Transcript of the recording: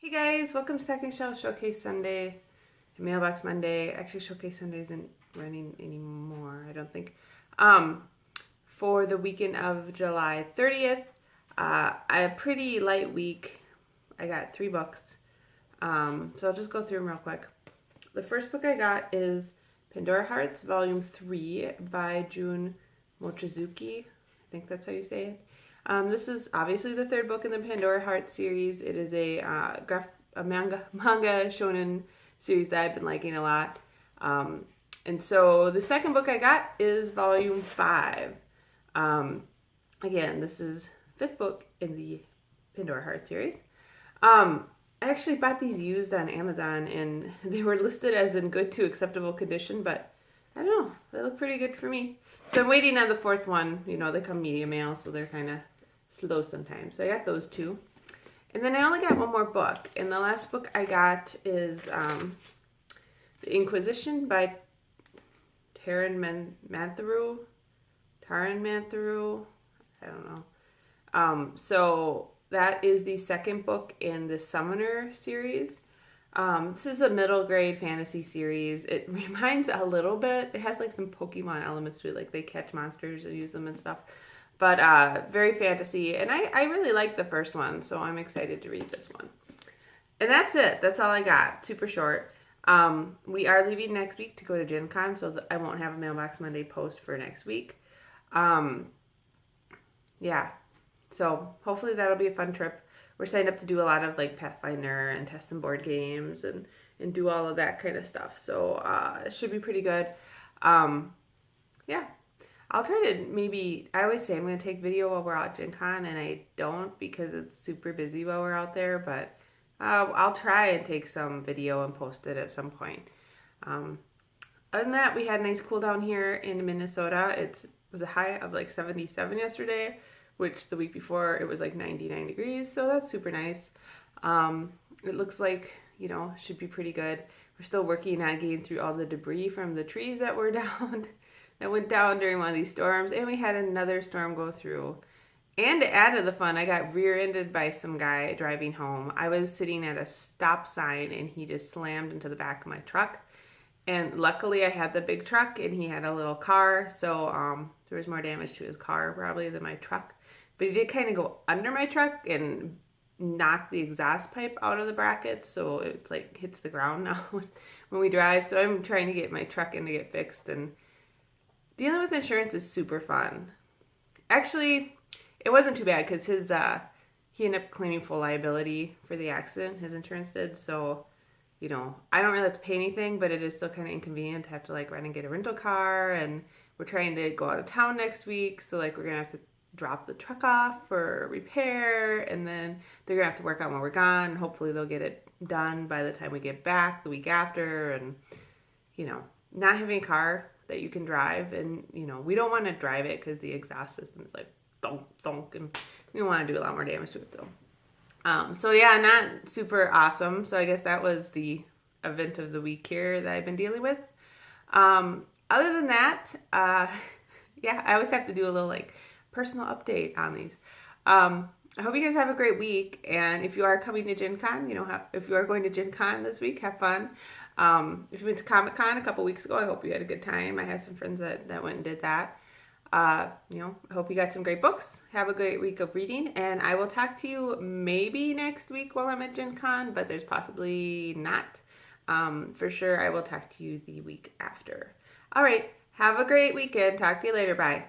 Hey guys, welcome to Stacking Shelf Showcase Sunday, Mailbox Monday. Actually, Showcase Sunday isn't running anymore, I don't think. For the weekend of July 30th, a pretty light week. I got 3 books. So I'll just go through them real quick. The first book I got is Pandora Hearts, Volume 3 by Jun Mochizuki. I think that's how you say it. This is obviously the third book in the Pandora Hearts series. It is a manga shonen series that I've been liking a lot. And so the second book I got is Volume 5. Again, this is the 5th book in the Pandora Hearts series. I actually bought these used on Amazon, and they were listed as in good to acceptable condition, but I don't know, they look pretty good for me. So I'm waiting on the 4th one. You know, they come media mail, so they're kind of slow sometimes. So I got those 2. And then I only got one more book, and the last book I got is The Inquisition by Taran Manthuru. I don't know. So that is the second book in the Summoner series. This is a middle grade fantasy series. It reminds a little bit, it has like some Pokemon elements to it, like they catch monsters and use them and stuff. But very fantasy, and I really liked the first one, so I'm excited to read this one. And that's it. That's all I got. Super short. We are leaving next week to go to Gen Con, so I won't have a Mailbox Monday post for next week. Yeah. So hopefully that'll be a fun trip. We're signed up to do a lot of like Pathfinder and test some board games and do all of that kind of stuff. So it should be pretty good. Yeah. I'll try to maybe, I always say I'm going to take video while we're out at Gen Con, and I don't because it's super busy while we're out there, but I'll try and take some video and post it at some point. Other than that, we had a nice cool down here in Minnesota. It was a high of like 77 yesterday, which the week before it was like 99 degrees, so that's super nice. It looks like, you know, should be pretty good. We're still working on getting through all the debris from the trees that were down. That went down during one of these storms, and we had another storm go through. And to add to the fun, I got rear-ended by some guy driving home. I was sitting at a stop sign, and he just slammed into the back of my truck. And luckily, I had the big truck, and he had a little car, so there was more damage to his car probably than my truck. But he did kind of go under my truck and knock the exhaust pipe out of the bracket, so it's like hits the ground now when we drive. So I'm trying to get my truck in to get fixed, and dealing with insurance is super fun. Actually, it wasn't too bad because he ended up claiming full liability for the accident. His insurance did, so you know, I don't really have to pay anything, but it is still kind of inconvenient to have to like run and get a rental car, and we're trying to go out of town next week, so like we're gonna have to drop the truck off for repair, and then they're gonna have to work on when we're gone. Hopefully they'll get it done by the time we get back the week after, and you know, not having a car that you can drive, and you know, we don't want to drive it because the exhaust system is like thunk thunk, and we want to do a lot more damage to it though. So yeah, not super awesome. So I guess that was the event of the week here that I've been dealing with. Other than that, yeah, I always have to do a little like personal update on these. I hope you guys have a great week, and if you are coming to Gen Con, you know, if you are going to Gen Con this week, have fun. If you went to Comic Con a couple weeks ago, I hope you had a good time. I have some friends that went and did that. You know, I hope you got some great books. Have a great week of reading, and I will talk to you maybe next week while I'm at Gen Con, but there's possibly not. For sure, I will talk to you the week after. All right, have a great weekend. Talk to you later. Bye.